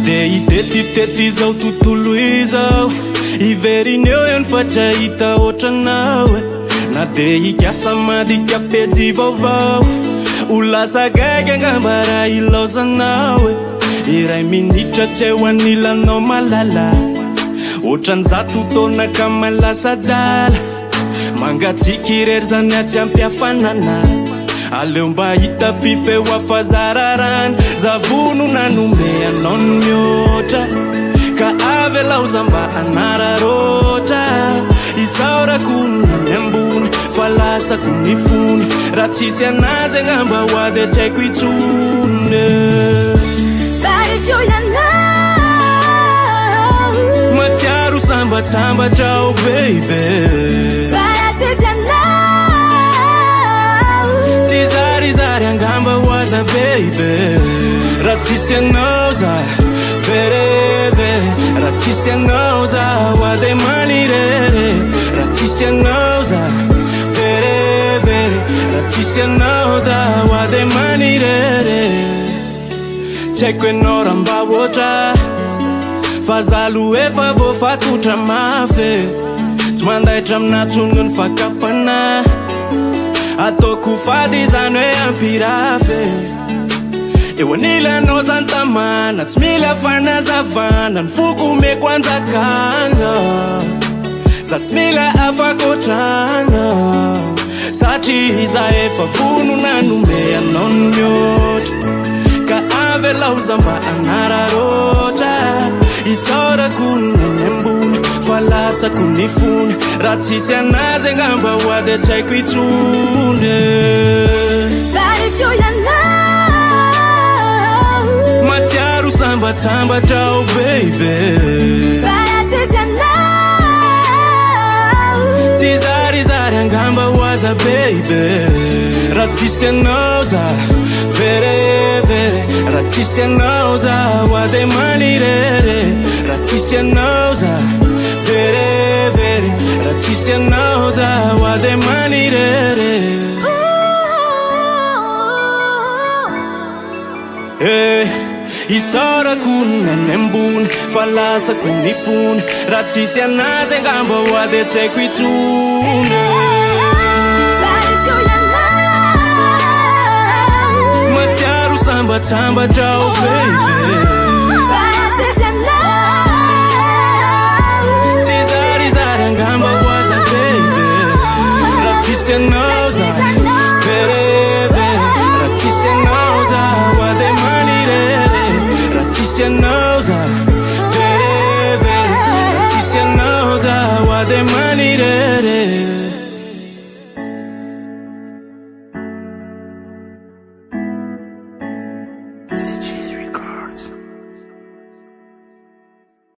de identitety zao tontolo izao iverineo ihany fa tsy ahita ohatranao e na de hikiasa madika pejy vaovao ho lasa gaigy angamba raha ilaozanao e iray minitra tsy eo anilanao malala ohatran'zato taona ka malasa dala mangatsiky irery zany atsy ampiafanana aleo mba hita pifeo afazararana zavono nanome anao ny mihoatra ka avy laoza mba anararoatra isaorakony any ambony fa lasako ny fony raha tsisy anazy angamba hoady tsy haiko itsony matsiaro sambatsambatrao baby Zari angamba waza baby ratisi anauza vere vere ratisi anauza wade manirere ratisi anauza vere vere ratisi anauza wade manirere chekwe noramba wotra fazalu efa vo fatutra mafe smandai tramnatungun fakapana atoko fady zany hoe ampirafe eo anilanao zany tamana tsy mila fanazavana ny foko meko anjakana za tsy mila afakotrana satria iza efa vono nanome anao ny mihoatra ka avy laoza mba anararoatra isaorako ny ambony fa lasako ny fony raha tsisy anazy angamba hoady tsy haiko itsony matsiaro sambatsambatrao baby tsy zarizary angamba hoaza baby raha tsisy anao za vere vere raha tsisy anao za hoady manirere raha tsisy anao za vere vere raha tsisy anao za hoady manirere isaorako ny ambony fa lasako ny fony raha tsisy anazy angamba hoady tsy haiko itsony matsiaro sambatsambatrao baby tsy zarizary angamba hoaza baby raha tsisy anao za vere vere raha tsisy anao za hoady manirere raha tsisy anao